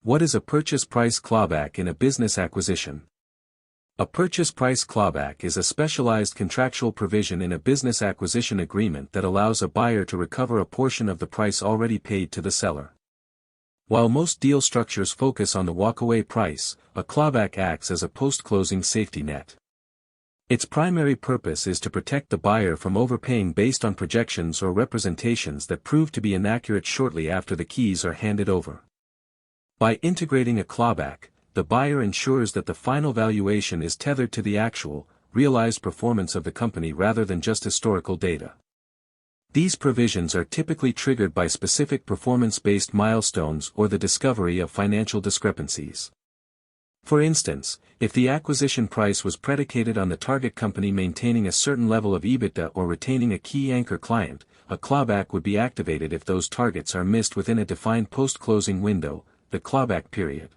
What is a purchase price clawback in a business acquisition? A purchase price clawback is a specialized contractual provision in a business acquisition agreement that allows a buyer to recover a portion of the price already paid to the seller. While most deal structures focus on the walkaway price, a clawback acts as a post-closing safety net. Its primary purpose is to protect the buyer from overpaying based on projections or representations that prove to be inaccurate shortly after the keys are handed over. By integrating a clawback, the buyer ensures that the final valuation is tethered to the actual, realized performance of the company rather than just historical data. These provisions are typically triggered by specific performance-based milestones or the discovery of financial discrepancies. For instance, if the acquisition price was predicated on the target company maintaining a certain level of EBITDA or retaining a key anchor client, a clawback would be activated if those targets are missed within a defined post-closing window, the clawback period.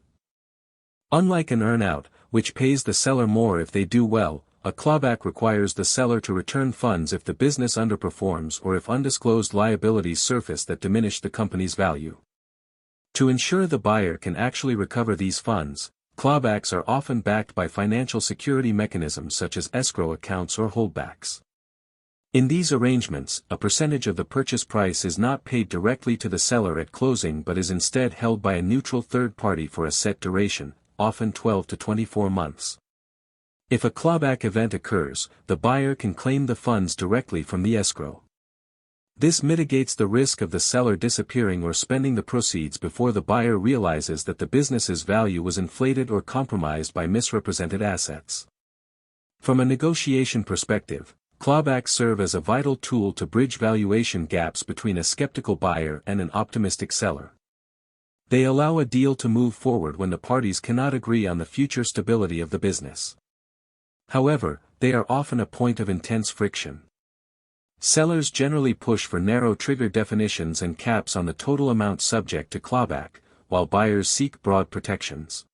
Unlike an earn-out, which pays the seller more if they do well, a clawback requires the seller to return funds if the business underperforms or if undisclosed liabilities surface that diminish the company's value. To ensure the buyer can actually recover these funds, clawbacks are often backed by financial security mechanisms such as escrow accounts or holdbacks. In these arrangements, a percentage of the purchase price is not paid directly to the seller at closing but is instead held by a neutral third party for a set duration, often 12 to 24 months. If a clawback event occurs, the buyer can claim the funds directly from the escrow. This mitigates the risk of the seller disappearing or spending the proceeds before the buyer realizes that the business's value was inflated or compromised by misrepresented assets. From a negotiation perspective, clawbacks serve as a vital tool to bridge valuation gaps between a skeptical buyer and an optimistic seller. They allow a deal to move forward when the parties cannot agree on the future stability of the business. However, they are often a point of intense friction. Sellers generally push for narrow trigger definitions and caps on the total amount subject to clawback, while buyers seek broad protections.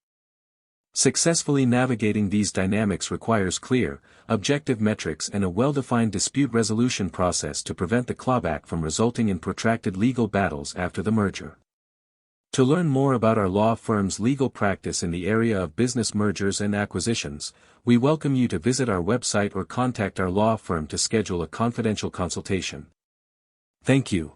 Successfully navigating these dynamics requires clear, objective metrics and a well-defined dispute resolution process to prevent the clawback from resulting in protracted legal battles after the merger. To learn more about our law firm's legal practice in the area of business mergers and acquisitions, we welcome you to visit our website or contact our law firm to schedule a confidential consultation. Thank you.